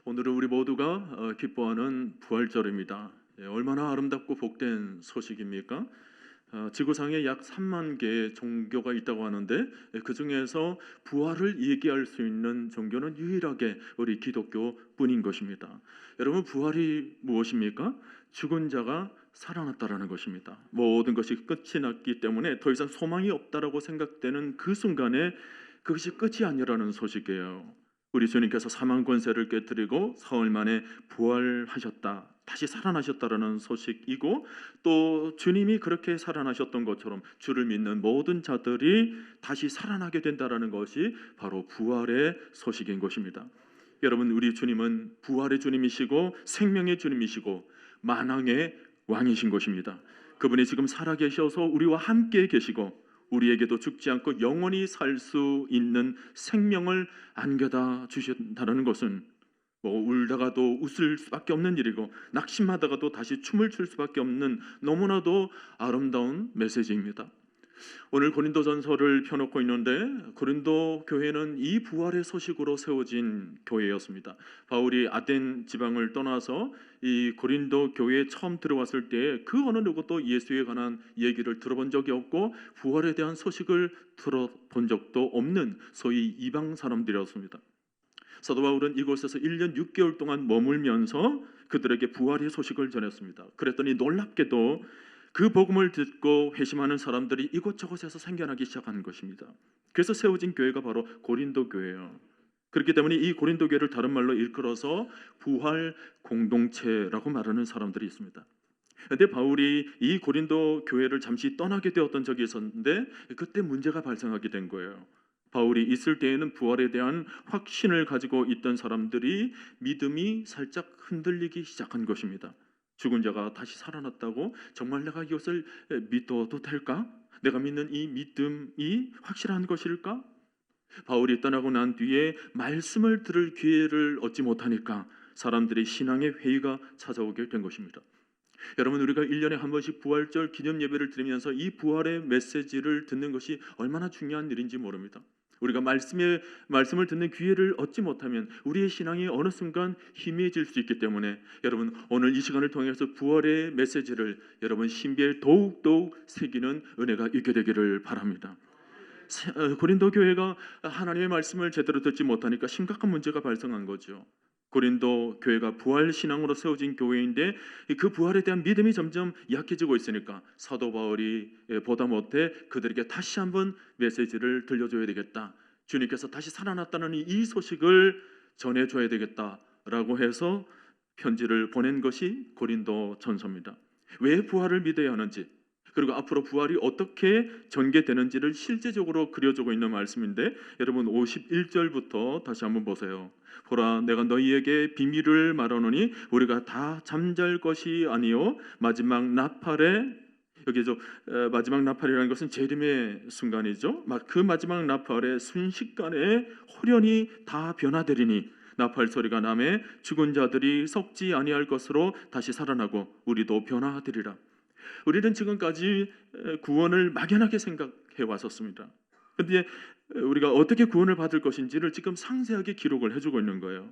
오늘은 우리 모두가 기뻐하는 부활절입니다. 얼마나 아름답고 복된 소식입니까? 지구상에 약 3만 개의 종교가 있다고 하는데 그 중에서 부활을 얘기할 수 있는 종교는 유일하게 우리 기독교뿐인 것입니다. 여러분, 부활이 무엇입니까? 죽은 자가 살아났다라는 것입니다. 모든 것이 끝이 났기 때문에 더 이상 소망이 없다라고 생각되는 그 순간에 그것이 끝이 아니라는 소식이에요. 우리 주님께서 사망 권세를 깨뜨리고 사흘 만에 부활하셨다, 다시 살아나셨다라는 소식이고, 또 주님이 그렇게 살아나셨던 것처럼 주를 믿는 모든 자들이 다시 살아나게 된다라는 것이 바로 부활의 소식인 것입니다. 여러분, 우리 주님은 부활의 주님이시고 생명의 주님이시고 만왕의 왕이신 것입니다. 그분이 지금 살아계셔서 우리와 함께 계시고 우리에게도 죽지 않고 영원히 살 수 있는 생명을 안겨다 주신다는 것은 울다가도 웃을 수밖에 없는 일이고 낙심하다가도 다시 춤을 출 수밖에 없는 너무나도 아름다운 메시지입니다. 오늘 고린도전서를 펴놓고 있는데 고린도 교회는 이 부활의 소식으로 세워진 교회였습니다. 바울이 아덴 지방을 떠나서 이 고린도 교회에 처음 들어왔을 때 그 어느 누구도 예수에 관한 얘기를 들어본 적이 없고 부활에 대한 소식을 들어본 적도 없는 소위 이방 사람들이었습니다. 사도 바울은 이곳에서 1년 6개월 동안 머물면서 그들에게 부활의 소식을 전했습니다. 그랬더니 놀랍게도 그 복음을 듣고 회심하는 사람들이 이곳저곳에서 생겨나기 시작한 것입니다. 그래서 세워진 교회가 바로 고린도 교회예요. 그렇기 때문에 이 고린도 교회를 다른 말로 일컬어서 부활 공동체라고 말하는 사람들이 있습니다. 그런데 바울이 이 고린도 교회를 잠시 떠나게 되었던 적이 있었는데 그때 문제가 발생하게 된 거예요. 바울이 있을 때에는 부활에 대한 확신을 가지고 있던 사람들이 믿음이 살짝 흔들리기 시작한 것입니다. 죽은 자가 다시 살아났다고 정말 내가 이것을 믿어도 될까? 내가 믿는 이 믿음이 확실한 것일까? 바울이 떠나고 난 뒤에 말씀을 들을 기회를 얻지 못하니까 사람들이 신앙의 회의가 찾아오게 된 것입니다. 여러분, 우리가 1년에 한 번씩 부활절 기념 예배를 드리면서 이 부활의 메시지를 듣는 것이 얼마나 중요한 일인지 모릅니다. 우리가 말씀을 듣는 기회를 얻지 못하면 우리의 신앙이 어느 순간 희미해질 수 있기 때문에 여러분, 오늘 이 시간을 통해서 부활의 메시지를 여러분 신비에 더욱 새기는 은혜가 있게 되기를 바랍니다. 고린도 교회가 하나님의 말씀을 제대로 듣지 못하니까 심각한 문제가 발생한 거죠. 고린도 교회가 부활 신앙으로 세워진 교회인데 그 부활에 대한 믿음이 점점 약해지고 있으니까 사도 바울이 보다 못해 그들에게 다시 한번 메시지를 들려줘야 되겠다. 주님께서 다시 살아났다는 이 소식을 전해줘야 되겠다라고 해서 편지를 보낸 것이 고린도 전서입니다. 왜 부활을 믿어야 하는지, 그리고 앞으로 부활이 어떻게 전개되는지를 실제적으로 그려주고 있는 말씀인데 여러분 51절부터 다시 한번 보세요. 보라, 내가 너희에게 비밀을 말하노니 우리가 다 잠잘 것이 아니요 마지막 나팔에, 여기죠, 마지막 나팔이라는 것은 재림의 순간이죠. 그 마지막 나팔에 순식간에 홀연히 다 변화되리니 나팔 소리가 나매 죽은 자들이 썩지 아니할 것으로 다시 살아나고 우리도 변화되리라. 우리는 지금까지 구원을 막연하게 생각해 왔었습니다. 그런데 우리가 어떻게 구원을 받을 것인지를 지금 상세하게 기록을 해주고 있는 거예요.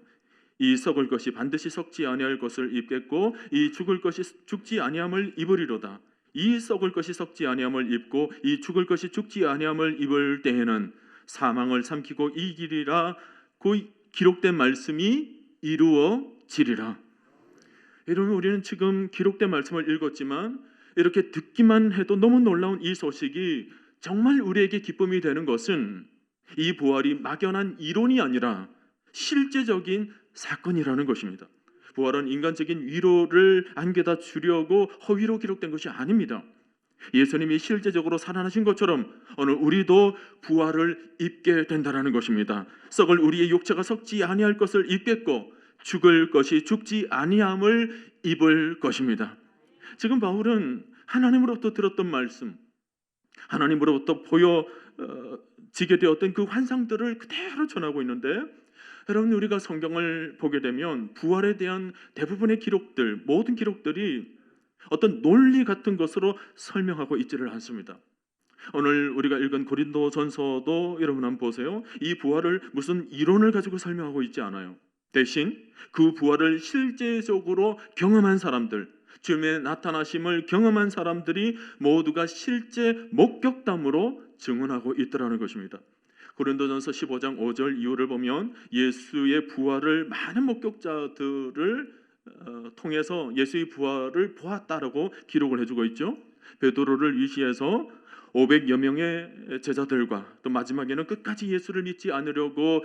이 썩을 것이 반드시 썩지 아니할 것을 입겠고 이 죽을 것이 죽지 아니함을 입으리로다. 이 썩을 것이 썩지 아니함을 입고 이 죽을 것이 죽지 아니함을 입을 때에는 사망을 삼키고 이기리라. 그 기록된 말씀이 이루어지리라. 여러분, 우리는 지금 기록된 말씀을 읽었지만 이렇게 듣기만 해도 너무 놀라운 이 소식이 정말 우리에게 기쁨이 되는 것은 이 부활이 막연한 이론이 아니라 실제적인 사건이라는 것입니다. 부활은 인간적인 위로를 안겨다 주려고 허위로 기록된 것이 아닙니다. 예수님이 실제적으로 살아나신 것처럼 오늘 우리도 부활을 입게 된다는 것입니다. 썩을 우리의 육체가 썩지 아니할 것을 입겠고 죽을 것이 죽지 아니함을 입을 것입니다. 지금 바울은 하나님으로부터 들었던 말씀, 하나님으로부터 보여지게 되었던 그 환상들을 그대로 전하고 있는데 여러분, 우리가 성경을 보게 되면 부활에 대한 대부분의 기록들, 모든 기록들이 어떤 논리 같은 것으로 설명하고 있지를 않습니다. 오늘 우리가 읽은 고린도전서도 여러분 한번 보세요. 이 부활을 무슨 이론을 가지고 설명하고 있지 않아요. 대신 그 부활을 실제적으로 경험한 사람들, 주님의 나타나심을 경험한 사람들이 모두가 실제 목격담으로 증언하고 있더라는 것입니다. 고린도전서 15장 5절 이후를 보면 예수의 부활을 많은 목격자들을 통해서 예수의 부활을 보았다라고 기록을 해주고 있죠. 베드로를 위시해서 500여 명의 제자들과 또 마지막에는 끝까지 예수를 믿지 않으려고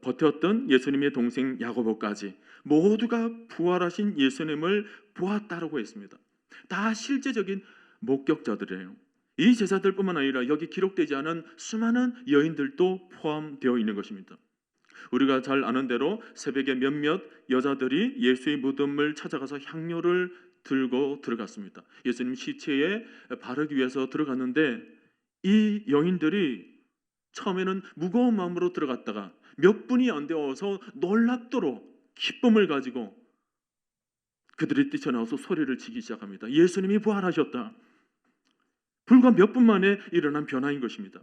버텼던 예수님의 동생 야고보까지 모두가 부활하신 예수님을 보았다라고 했습니다. 다 실제적인 목격자들이에요. 이 제자들뿐만 아니라 여기 기록되지 않은 수많은 여인들도 포함되어 있는 것입니다. 우리가 잘 아는 대로 새벽에 몇몇 여자들이 예수의 무덤을 찾아가서 향료를 들고 들어갔습니다. 예수님 시체에 바르기 위해서 들어갔는데 이 여인들이 처음에는 무거운 마음으로 들어갔다가 몇 분이 안 되어서 놀랍도록 기쁨을 가지고 그들이 뛰쳐나와서 소리를 치기 시작합니다. 예수님이 부활하셨다. 불과 몇 분 만에 일어난 변화인 것입니다.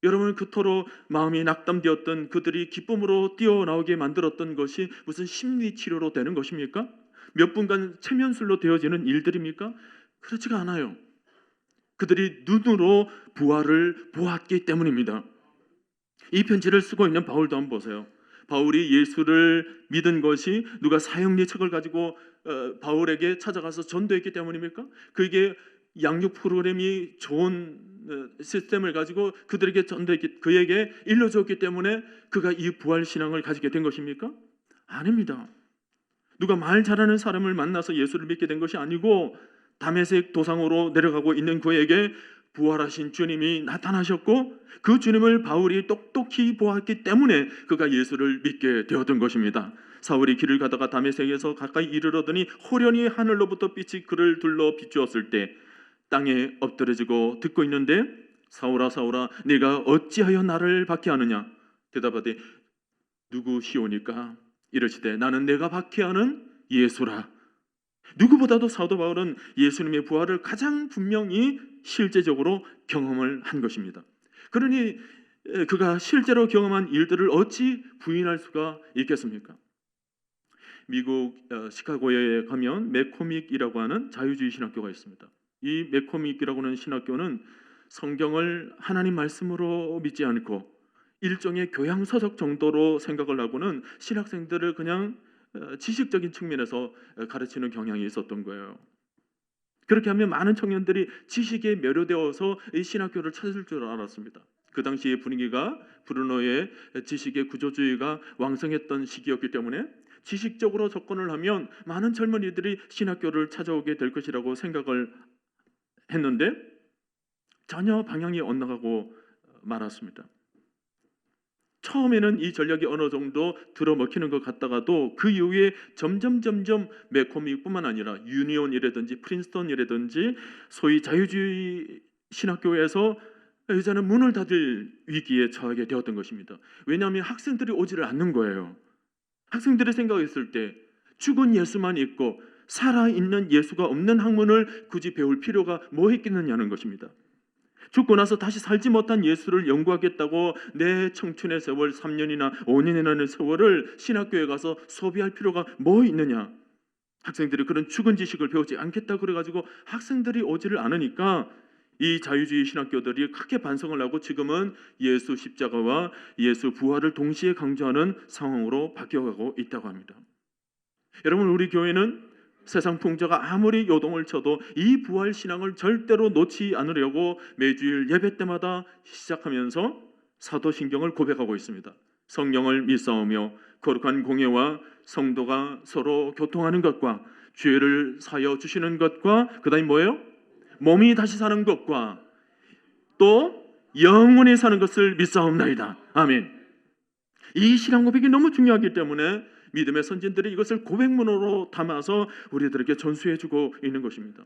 여러분, 그토록 마음이 낙담되었던 그들이 기쁨으로 뛰어나오게 만들었던 것이 무슨 심리치료로 되는 것입니까? 몇 분간 체면술로 되어지는 일들입니까? 그렇지가 않아요. 그들이 눈으로 부활을 보았기 때문입니다. 이 편지를 쓰고 있는 바울도 한번 보세요. 바울이 예수를 믿은 것이 누가 사형리책을 가지고 바울에게 찾아가서 전도했기 때문입니까? 그게 양육 프로그램이 좋은 시스템을 가지고 그들에게 전도했기, 그에게 일러줬기 때문에 그가 이 부활 신앙을 가지게 된 것입니까? 아닙니다. 누가 말 잘하는 사람을 만나서 예수를 믿게 된 것이 아니고 다메섹 도상으로 내려가고 있는 그에게 부활하신 주님이 나타나셨고 그 주님을 바울이 똑똑히 보았기 때문에 그가 예수를 믿게 되었던 것입니다. 사울이 길을 가다가 다메섹에서 가까이 이르러더니 호련히 하늘로부터 빛이 그를 둘러 비추었을 때 땅에 엎드려지고 듣고 있는데 사울아 사울아 네가 어찌하여 나를 박해하느냐 대답하되 누구시오니까 이르시되 나는 내가 박해하는 예수라. 누구보다도 사도 바울은 예수님의 부활을 가장 분명히 실제적으로 경험을 한 것입니다. 그러니 그가 실제로 경험한 일들을 어찌 부인할 수가 있겠습니까? 미국 시카고에 가면 매코믹이라고 하는 자유주의 신학교가 있습니다. 이 매코믹이라고 하는 신학교는 성경을 하나님 말씀으로 믿지 않고 일종의 교양서적 정도로 생각을 하고는 신학생들을 그냥 지식적인 측면에서 가르치는 경향이 있었던 거예요. 그렇게 하면 많은 청년들이 지식에 매료되어서 이 신학교를 찾을 줄 알았습니다. 그 당시의 분위기가 브루노의 지식의 구조주의가 왕성했던 시기였기 때문에 지식적으로 접근을 하면 많은 젊은이들이 신학교를 찾아오게 될 것이라고 생각을 했는데 전혀 방향이 엇나가고 말았습니다. 처음에는 이 전략이 어느 정도 들어먹히는 것 같다가도 그 이후에 점점 매코믹뿐만 아니라 유니온이라든지 프린스턴이라든지 소위 자유주의 신학교에서 이제는 문을 닫을 위기에 처하게 되었던 것입니다. 왜냐하면 학생들이 오지를 않는 거예요. 학생들이 생각했을 때 죽은 예수만 있고 살아있는 예수가 없는 학문을 굳이 배울 필요가 뭐 있겠느냐는 것입니다. 죽고 나서 다시 살지 못한 예수를 연구하겠다고 내 청춘의 세월 3년이나 5년이라는 세월을 신학교에 가서 소비할 필요가 뭐 있느냐. 학생들이 그런 죽은 지식을 배우지 않겠다 그래가지고 학생들이 오지를 않으니까 이 자유주의 신학교들이 크게 반성을 하고 지금은 예수 십자가와 예수 부활을 동시에 강조하는 상황으로 바뀌어가고 있다고 합니다. 여러분, 우리 교회는 세상 풍자가 아무리 요동을 쳐도 이 부활 신앙을 절대로 놓지 않으려고 매주일 예배 때마다 시작하면서 사도신경을 고백하고 있습니다. 성령을 믿사오며 거룩한 공예와 성도가 서로 교통하는 것과 죄를 사여 주시는 것과 그다음에 뭐예요? 몸이 다시 사는 것과 또 영원히 사는 것을 믿사옵나이다. 아멘. 이 신앙 고백이 너무 중요하기 때문에 믿음의 선진들이 이것을 고백문으로 담아서 우리들에게 전수해주고 있는 것입니다.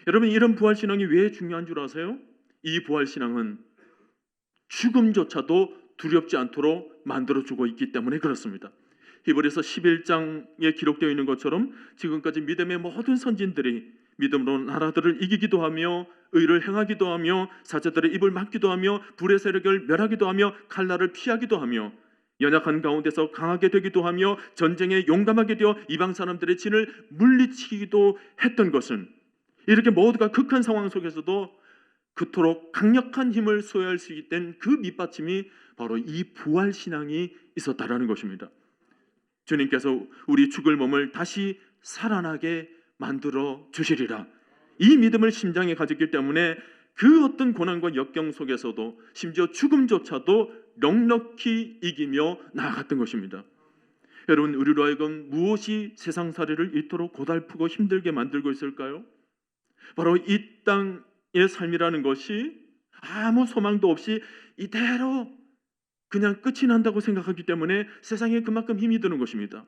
여러분, 이런 부활신앙이 왜 중요한 줄 아세요? 이 부활신앙은 죽음조차도 두렵지 않도록 만들어주고 있기 때문에 그렇습니다. 히브리서 11장에 기록되어 있는 것처럼 지금까지 믿음의 모든 선진들이 믿음으로 나라들을 이기기도 하며 의를 행하기도 하며 사자들의 입을 막기도 하며 불의 세력을 멸하기도 하며 칼날을 피하기도 하며 연약한 가운데서 강하게 되기도 하며 전쟁에 용감하게 되어 이방 사람들의 진을 물리치기도 했던 것은 이렇게 모두가 극한 상황 속에서도 그토록 강력한 힘을 소유할 수 있던 그 밑받침이 바로 이 부활신앙이 있었다라는 것입니다. 주님께서 우리 죽을 몸을 다시 살아나게 만들어 주시리라. 이 믿음을 심장에 가졌기 때문에 그 어떤 고난과 역경 속에서도 심지어 죽음조차도 넉넉히 이기며 나아갔던 것입니다. 여러분, 우리로 하여금 무엇이 세상살이를 이토록 고달프고 힘들게 만들고 있을까요? 바로 이 땅의 삶이라는 것이 아무 소망도 없이 이대로 그냥 끝이 난다고 생각하기 때문에 세상에 그만큼 힘이 드는 것입니다.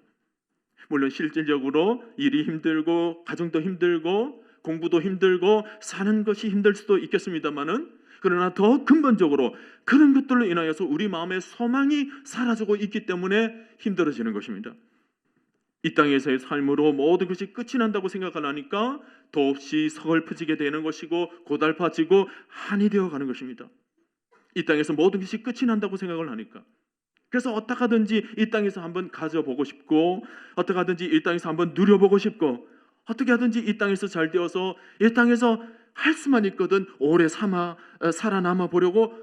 물론 실질적으로 일이 힘들고 가정도 힘들고 공부도 힘들고 사는 것이 힘들 수도 있겠습니다만은, 그러나 더 근본적으로 그런 것들로 인하여서 우리 마음의 소망이 사라지고 있기 때문에 힘들어지는 것입니다. 이 땅에서의 삶으로 모든 것이 끝이 난다고 생각을 하니까 더없이 서글퍼지게 되는 것이고 고달파지고 한이 되어가는 것입니다. 이 땅에서 모든 것이 끝이 난다고 생각을 하니까. 그래서 어떻게 하든지 이 땅에서 한번 가져보고 싶고, 어떻게 하든지 이 땅에서 한번 누려보고 싶고, 어떻게 하든지 이 땅에서 잘 되어서 이 땅에서 할 수만 있거든 오래 살아남아 보려고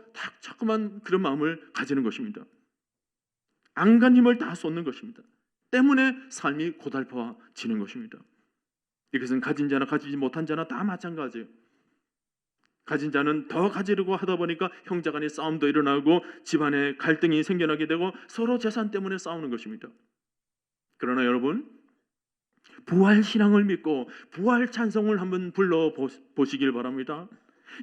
자꾸만 그런 마음을 가지는 것입니다. 안간 힘을 다 쏟는 것입니다. 때문에 삶이 고달파지는 것입니다. 이것은 가진 자나 가지지 못한 자나 다 마찬가지예요. 가진 자는 더 가지려고 하다 보니까 형제 간의 싸움도 일어나고 집안에 갈등이 생겨나게 되고 서로 재산 때문에 싸우는 것입니다. 그러나 여러분, 부활신앙을 믿고 부활 찬송을 한번 불러보시길 바랍니다.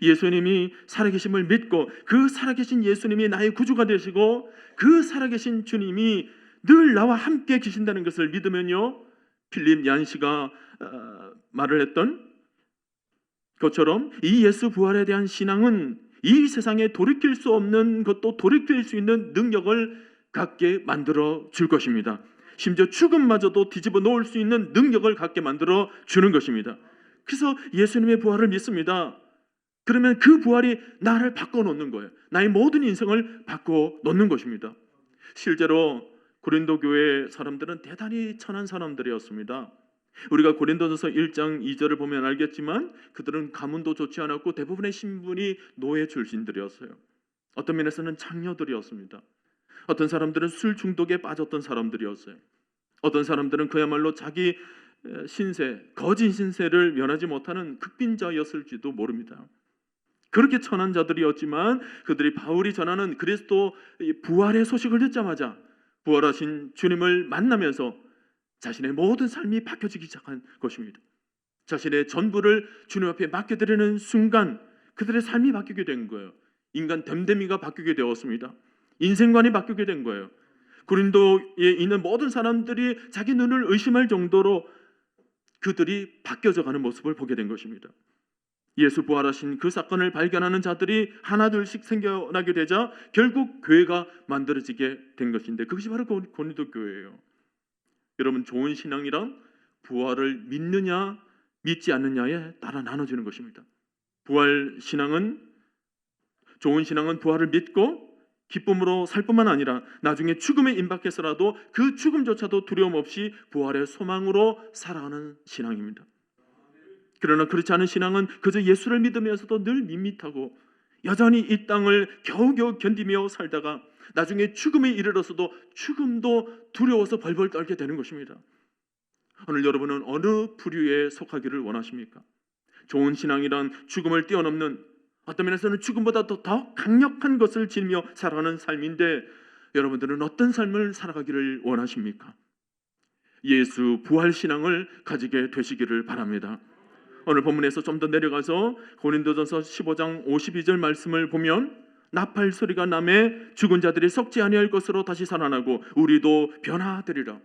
예수님이 살아계심을 믿고 그 살아계신 예수님이 나의 구주가 되시고 그 살아계신 주님이 늘 나와 함께 계신다는 것을 믿으면요, 필립 얀시가 말을 했던 것처럼 이 예수 부활에 대한 신앙은 이 세상에 돌이킬 수 없는 것도 돌이킬 수 있는 능력을 갖게 만들어 줄 것입니다. 심지어 죽음마저도 뒤집어 놓을 수 있는 능력을 갖게 만들어 주는 것입니다. 그래서 예수님의 부활을 믿습니다. 그러면 그 부활이 나를 바꿔놓는 거예요. 나의 모든 인생을 바꿔놓는 것입니다. 실제로 고린도 교회 사람들은 대단히 천한 사람들이었습니다. 우리가 고린도전서 1장 2절을 보면 알겠지만 그들은 가문도 좋지 않았고 대부분의 신분이 노예 출신들이었어요. 어떤 면에서는 창녀들이었습니다. 어떤 사람들은 술 중독에 빠졌던 사람들이었어요. 어떤 사람들은 그야말로 자기 신세, 거짓 신세를 면하지 못하는 극빈자였을지도 모릅니다. 그렇게 천한 자들이었지만 그들이 바울이 전하는 그리스도 부활의 소식을 듣자마자 부활하신 주님을 만나면서 자신의 모든 삶이 바뀌어지기 시작한 것입니다. 자신의 전부를 주님 앞에 맡겨드리는 순간 그들의 삶이 바뀌게 된 거예요. 인간 됨됨이가 바뀌게 되었습니다. 인생관이 바뀌게 된 거예요. 고린도에 있는 모든 사람들이 자기 눈을 의심할 정도로 그들이 바뀌어져 가는 모습을 보게 된 것입니다. 예수 부활하신 그 사건을 발견하는 자들이 하나둘씩 생겨나게 되자 결국 교회가 만들어지게 된 것인데, 그것이 바로 고린도 교회예요. 여러분, 좋은 신앙이란 부활을 믿느냐 믿지 않느냐에 따라 나눠지는 것입니다. 좋은 신앙은 부활을 믿고 기쁨으로 살 뿐만 아니라 나중에 죽음에 임박해서라도 그 죽음조차도 두려움 없이 부활의 소망으로 살아가는 신앙입니다. 그러나 그렇지 않은 신앙은 그저 예수를 믿으면서도 늘 밋밋하고 여전히 이 땅을 겨우겨우 견디며 살다가 나중에 죽음에 이르러서도 죽음도 두려워서 벌벌 떨게 되는 것입니다. 오늘 여러분은 어느 부류에 속하기를 원하십니까? 좋은 신앙이란 죽음을 뛰어넘는, 어떤 면에서는 죽음보다 더 강력한 것을 지니며 살아가는 삶인데, 여러분들은 어떤 삶을 살아가기를 원하십니까? 예수 부활 신앙을 가지게 되시기를 바랍니다. 오늘 본문에서 좀 더 내려가서 고린도전서 15장 52절 말씀을 보면 나팔 소리가 나매 죽은 자들이 썩지 아니할 것으로 다시 살아나고 우리도 변화되리라.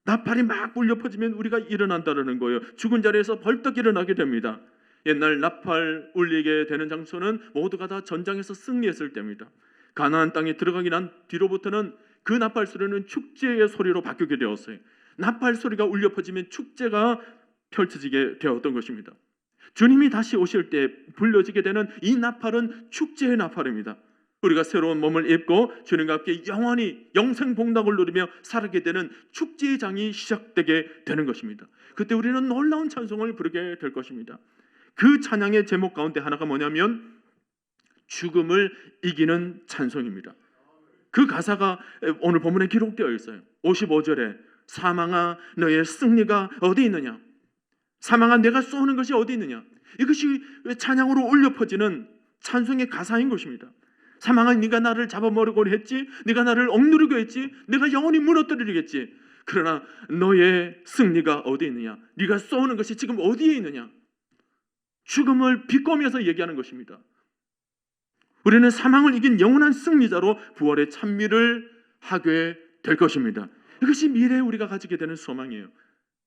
나팔이 막 울려 퍼지면 우리가 일어난다는 거예요. 죽은 자리에서 벌떡 일어나게 됩니다. 옛날 나팔 울리게 되는 장소는 모두가 다 전장에서 승리했을 때입니다. 가나안 땅에 들어가기 난 뒤로부터는 그 나팔 소리는 축제의 소리로 바뀌게 되었어요. 나팔 소리가 울려 퍼지면 축제가 펼쳐지게 되었던 것입니다. 주님이 다시 오실 때 불려지게 되는 이 나팔은 축제의 나팔입니다. 우리가 새로운 몸을 입고 주님과 함께 영원히 영생복락을 누리며 살게 되는 축제의 장이 시작되게 되는 것입니다. 그때 우리는 놀라운 찬송을 부르게 될 것입니다. 그 찬양의 제목 가운데 하나가 뭐냐면 죽음을 이기는 찬송입니다. 그 가사가 오늘 본문에 기록되어 있어요. 55절에 사망아 너의 승리가 어디 있느냐, 사망아 내가 쏘는 것이 어디 있느냐, 이것이 찬양으로 울려 퍼지는 찬송의 가사인 것입니다. 사망아 네가 나를 잡아먹으려 했지, 네가 나를 억누르려 했지, 내가 영원히 무너뜨리겠지. 그러나 너의 승리가 어디 있느냐, 네가 쏘는 것이 지금 어디에 있느냐. 죽음을 비꼬면서 얘기하는 것입니다. 우리는 사망을 이긴 영원한 승리자로 부활의 찬미를 하게 될 것입니다. 이것이 미래에 우리가 가지게 되는 소망이에요.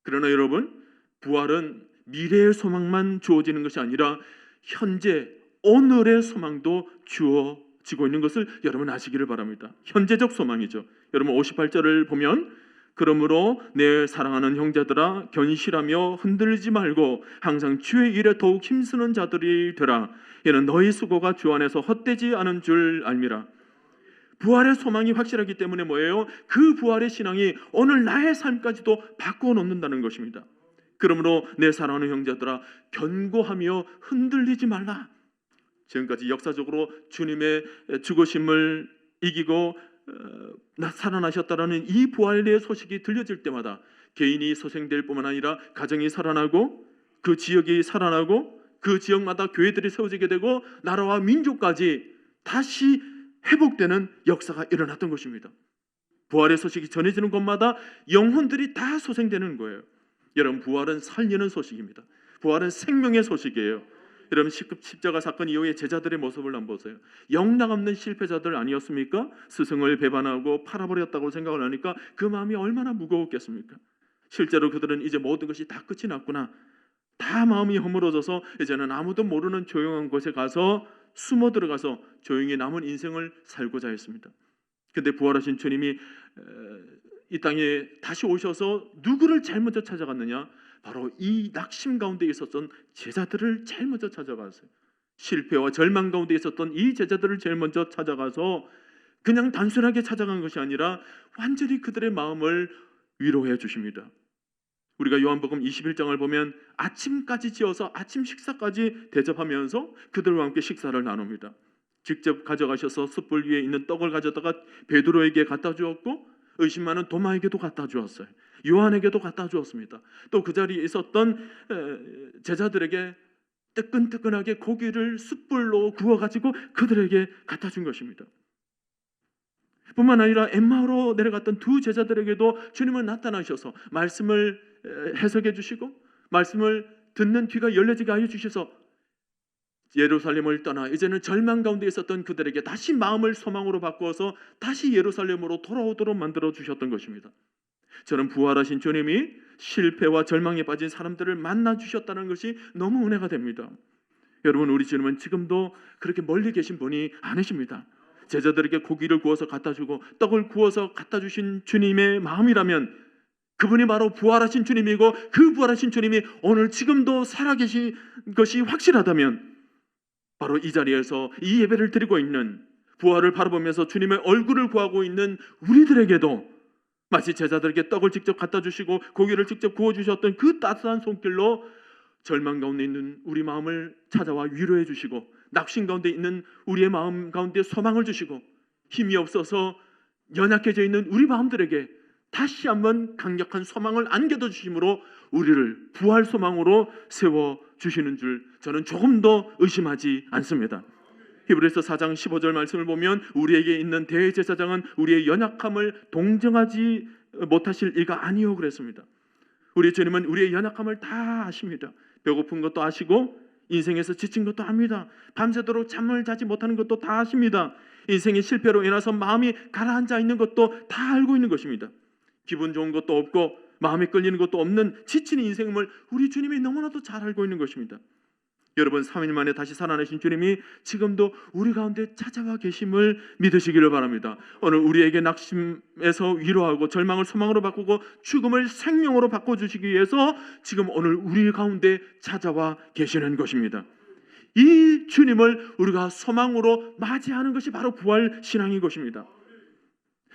그러나 여러분, 부활은 미래의 소망만 주어지는 것이 아니라 현재 오늘의 소망도 주어지고 있는 것을 여러분 아시기를 바랍니다. 현재적 소망이죠. 여러분 58절을 보면 그러므로 내 사랑하는 형제들아 견실하며 흔들리지 말고 항상 주의 일에 더욱 힘쓰는 자들이 되라. 이는 너희 수고가 주 안에서 헛되지 않은 줄 알미라. 부활의 소망이 확실하기 때문에 뭐예요? 그 부활의 신앙이 오늘 나의 삶까지도 바꾸어 놓는다는 것입니다. 그러므로 내 사랑하는 형제들아 견고하며 흔들리지 말라. 지금까지 역사적으로 주님의 죽으심을 이기고 살아나셨다라는 이 부활의 소식이 들려질 때마다 개인이 소생될 뿐만 아니라 가정이 살아나고 그 지역이 살아나고 그 지역마다 교회들이 세워지게 되고 나라와 민족까지 다시 회복되는 역사가 일어났던 것입니다. 부활의 소식이 전해지는 곳마다 영혼들이 다 소생되는 거예요. 여러분, 부활은 살리는 소식입니다. 부활은 생명의 소식이에요. 여러분, 십자가 사건 이후에 제자들의 모습을 한번 보세요. 영락없는 실패자들 아니었습니까? 스승을 배반하고 팔아버렸다고 생각을 하니까 그 마음이 얼마나 무거웠겠습니까? 실제로 그들은 이제 모든 것이 다 끝이 났구나, 다 마음이 허물어져서 이제는 아무도 모르는 조용한 곳에 가서 숨어 들어가서 조용히 남은 인생을 살고자 했습니다. 그런데 부활하신 주님이 이 땅에 다시 오셔서 누구를 제일 먼저 찾아갔느냐? 바로 이 낙심 가운데 있었던 제자들을 제일 먼저 찾아갔어요. 실패와 절망 가운데 있었던 이 제자들을 제일 먼저 찾아가서 그냥 단순하게 찾아간 것이 아니라 완전히 그들의 마음을 위로해 주십니다. 우리가 요한복음 21장을 보면 아침까지 지어서 아침 식사까지 대접하면서 그들과 함께 식사를 나눕니다. 직접 가져가셔서 숯불 위에 있는 떡을 가져다가 베드로에게 갖다 주었고 의심 많은 도마에게도 갖다 주었어요. 요한에게도 갖다 주었습니다. 또 그 자리에 있었던 제자들에게 뜨끈뜨끈하게 고기를 숯불로 구워가지고 그들에게 갖다 준 것입니다. 뿐만 아니라 엠마오로 내려갔던 두 제자들에게도 주님은 나타나셔서 말씀을 해석해 주시고 말씀을 듣는 귀가 열려지게 하여 주셔서 예루살렘을 떠나 이제는 절망 가운데 있었던 그들에게 다시 마음을 소망으로 바꾸어서 다시 예루살렘으로 돌아오도록 만들어 주셨던 것입니다. 저는 부활하신 주님이 실패와 절망에 빠진 사람들을 만나 주셨다는 것이 너무 은혜가 됩니다. 여러분, 우리 주님은 지금도 그렇게 멀리 계신 분이 아니십니다. 제자들에게 고기를 구워서 갖다 주고 떡을 구워서 갖다 주신 주님의 마음이라면 그분이 바로 부활하신 주님이고 그 부활하신 주님이 오늘 지금도 살아계신 것이 확실하다면 바로 이 자리에서 이 예배를 드리고 있는 부활을 바라보면서 주님의 얼굴을 구하고 있는 우리들에게도 마치 제자들에게 떡을 직접 갖다 주시고 고기를 직접 구워주셨던 그 따뜻한 손길로 절망 가운데 있는 우리 마음을 찾아와 위로해 주시고 낙심 가운데 있는 우리의 마음 가운데 소망을 주시고 힘이 없어서 연약해져 있는 우리 마음들에게 다시 한번 강력한 소망을 안겨줘 주심으로 우리를 부활 소망으로 세워주시는 줄 저는 조금도 의심하지 않습니다. 히브리서 4장 15절 말씀을 보면 우리에게 있는 대제사장은 우리의 연약함을 동정하지 못하실 이가 아니요 그랬습니다. 우리 주님은 우리의 연약함을 다 아십니다. 배고픈 것도 아시고 인생에서 지친 것도 압니다. 밤새도록 잠을 자지 못하는 것도 다 아십니다. 인생의 실패로 인해서 마음이 가라앉아 있는 것도 다 알고 있는 것입니다. 기분 좋은 것도 없고 마음에 끌리는 것도 없는 지친 인생을 우리 주님이 너무나도 잘 알고 있는 것입니다. 여러분, 3일 만에 다시 살아나신 주님이 지금도 우리 가운데 찾아와 계심을 믿으시기를 바랍니다. 오늘 우리에게 낙심에서 위로하고 절망을 소망으로 바꾸고 죽음을 생명으로 바꿔주시기 위해서 지금 오늘 우리 가운데 찾아와 계시는 것입니다. 이 주님을 우리가 소망으로 맞이하는 것이 바로 부활 신앙인 것입니다.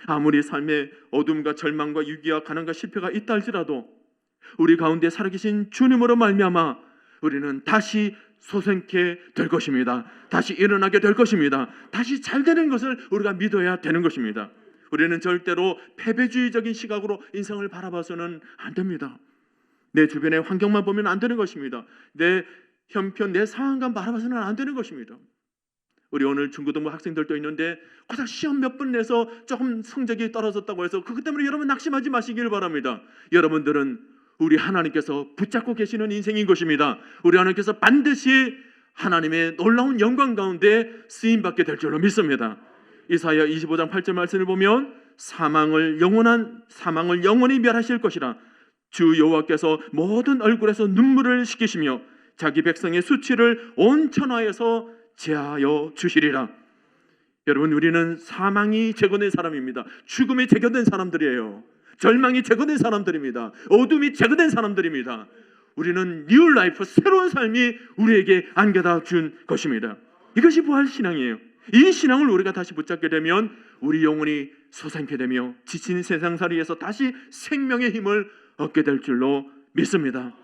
아무리 삶에 어둠과 절망과 위기와 가난과 실패가 있다 할지라도 우리 가운데 살아계신 주님으로 말미암아 우리는 다시 소생케 될 것입니다. 다시 일어나게 될 것입니다. 다시 잘 되는 것을 우리가 믿어야 되는 것입니다. 우리는 절대로 패배주의적인 시각으로 인생을 바라봐서는 안 됩니다. 내 주변의 환경만 보면 안 되는 것입니다. 내 형편, 내 상황만 바라봐서는 안 되는 것입니다. 우리 오늘 중고등부 학생들도 있는데 고작 시험 몇 번 내서 조금 성적이 떨어졌다고 해서 그것 때문에 여러분 낙심하지 마시길 바랍니다. 여러분들은 우리 하나님께서 붙잡고 계시는 인생인 것입니다. 우리 하나님께서 반드시 하나님의 놀라운 영광 가운데 쓰임받게 될 줄로 믿습니다. 이사야 25장 8절 말씀을 보면 사망을 영원히 멸하실 것이라 주 여호와께서 모든 얼굴에서 눈물을 씻기시며 자기 백성의 수치를 온 천하에서 제하여 주시리라. 여러분, 우리는 사망이 제거된 사람입니다. 죽음이 제거된 사람들이에요. 절망이 제거된 사람들입니다. 어둠이 제거된 사람들입니다. 우리는 뉴 라이프, 새로운 삶이 우리에게 안겨다 준 것입니다. 이것이 부활 신앙이에요. 이 신앙을 우리가 다시 붙잡게 되면 우리 영혼이 소생케 되며 지친 세상살이에서 다시 생명의 힘을 얻게 될 줄로 믿습니다.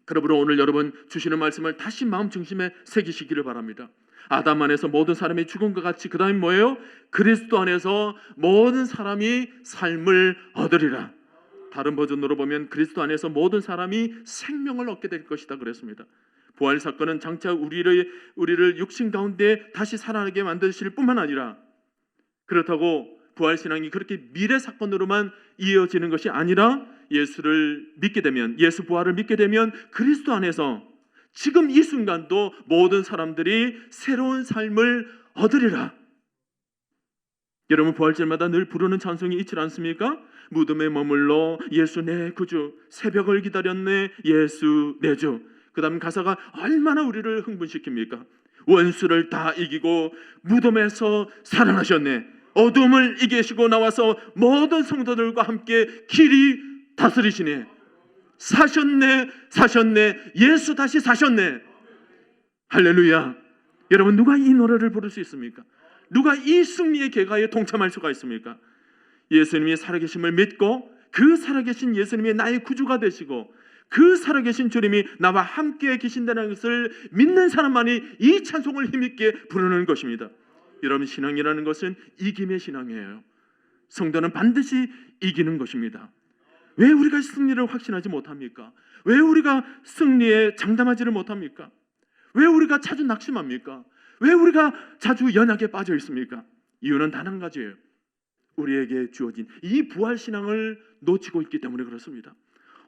그러므로 오늘 여러분 주시는 말씀을 다시 마음 중심에 새기시기를 바랍니다. 아담 안에서 모든 사람이 죽음과 같이 그 다음에 뭐예요? 그리스도 안에서 모든 사람이 삶을 얻으리라. 다른 버전으로 보면 그리스도 안에서 모든 사람이 생명을 얻게 될 것이다 그랬습니다. 부활 사건은 장차 우리를 육신 가운데 다시 살아나게 만드실 뿐만 아니라, 그렇다고 부활 신앙이 그렇게 미래 사건으로만 이어지는 것이 아니라 예수를 믿게 되면, 예수 부활을 믿게 되면 그리스도 안에서 지금 이 순간도 모든 사람들이 새로운 삶을 얻으리라. 여러분, 부활절마다 늘 부르는 찬송이 있지 않습니까? 무덤에 머물러 예수 내 구주, 새벽을 기다렸네 예수 내 주. 그 다음 가사가 얼마나 우리를 흥분시킵니까? 원수를 다 이기고 무덤에서 살아나셨네. 어둠을 이기시고 나와서 모든 성도들과 함께 길이 다스리시네. 사셨네. 예수 다시 사셨네. 할렐루야. 여러분, 누가 이 노래를 부를 수 있습니까? 누가 이 승리의 계가에 동참할 수가 있습니까? 예수님이 살아계심을 믿고 그 살아계신 예수님이 나의 구주가 되시고 그 살아계신 주님이 나와 함께 계신다는 것을 믿는 사람만이 이 찬송을 힘있게 부르는 것입니다. 여러분, 신앙이라는 것은 이김의 신앙이에요. 성도는 반드시 이기는 것입니다. 왜 우리가 승리를 확신하지 못합니까? 왜 우리가 승리에 장담하지를 못합니까? 왜 우리가 자주 낙심합니까? 왜 우리가 자주 연약에 빠져 있습니까? 이유는 단 한 가지예요. 우리에게 주어진 이 부활 신앙을 놓치고 있기 때문에 그렇습니다.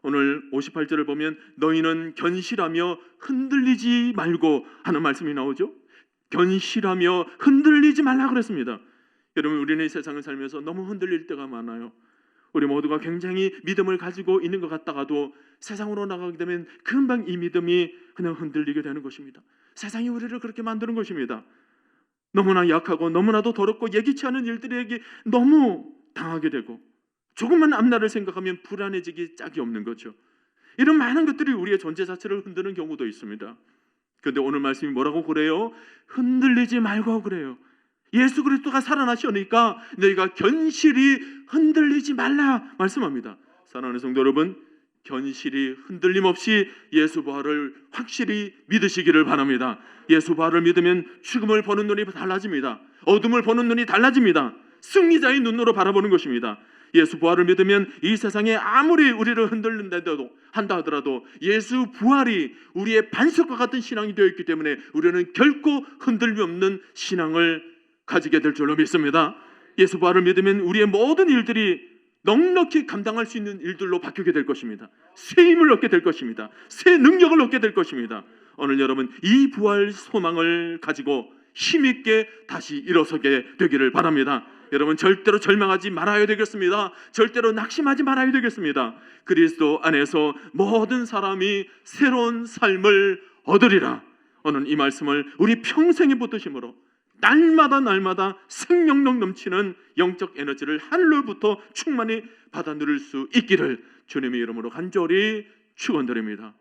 오늘 58절을 보면 너희는 견실하며 흔들리지 말고 하는 말씀이 나오죠. 견실하며 흔들리지 말라 그랬습니다. 여러분, 우리는 이 세상을 살면서 너무 흔들릴 때가 많아요. 우리 모두가 굉장히 믿음을 가지고 있는 것 같다가도 세상으로 나가게 되면 금방 이 믿음이 그냥 흔들리게 되는 것입니다. 세상이 우리를 그렇게 만드는 것입니다. 너무나 약하고 너무나도 더럽고 예기치 않은 일들에게 너무 당하게 되고 조금만 앞날을 생각하면 불안해지기 짝이 없는 거죠. 이런 많은 것들이 우리의 존재 자체를 흔드는 경우도 있습니다. 그런데 오늘 말씀이 뭐라고 그래요? 흔들리지 말고 그래요. 예수 그리스도가 살아나시니까 너희가 견실히 흔들리지 말라 말씀합니다. 사랑하는 성도 여러분, 견실히 흔들림 없이 예수 부활을 확실히 믿으시기를 바랍니다. 예수 부활을 믿으면 죽음을 보는 눈이 달라집니다. 어둠을 보는 눈이 달라집니다. 승리자의 눈으로 바라보는 것입니다. 예수 부활을 믿으면 이 세상에 아무리 우리를 흔들린다 한다 하더라도 예수 부활이 우리의 반석과 같은 신앙이 되어 있기 때문에 우리는 결코 흔들림 없는 신앙을 가지게 될 줄로 믿습니다. 예수 부활을 믿으면 우리의 모든 일들이 넉넉히 감당할 수 있는 일들로 바뀌게 될 것입니다. 새 힘을 얻게 될 것입니다. 새 능력을 얻게 될 것입니다. 오늘 여러분, 이 부활 소망을 가지고 힘있게 다시 일어서게 되기를 바랍니다. 여러분, 절대로 절망하지 말아야 되겠습니다. 절대로 낙심하지 말아야 되겠습니다. 그리스도 안에서 모든 사람이 새로운 삶을 얻으리라. 오늘 이 말씀을 우리 평생에 붙드심으로 날마다 생명력 넘치는 영적 에너지를 하늘로부터 충만히 받아 누릴 수 있기를 주님의 이름으로 간절히 축원드립니다.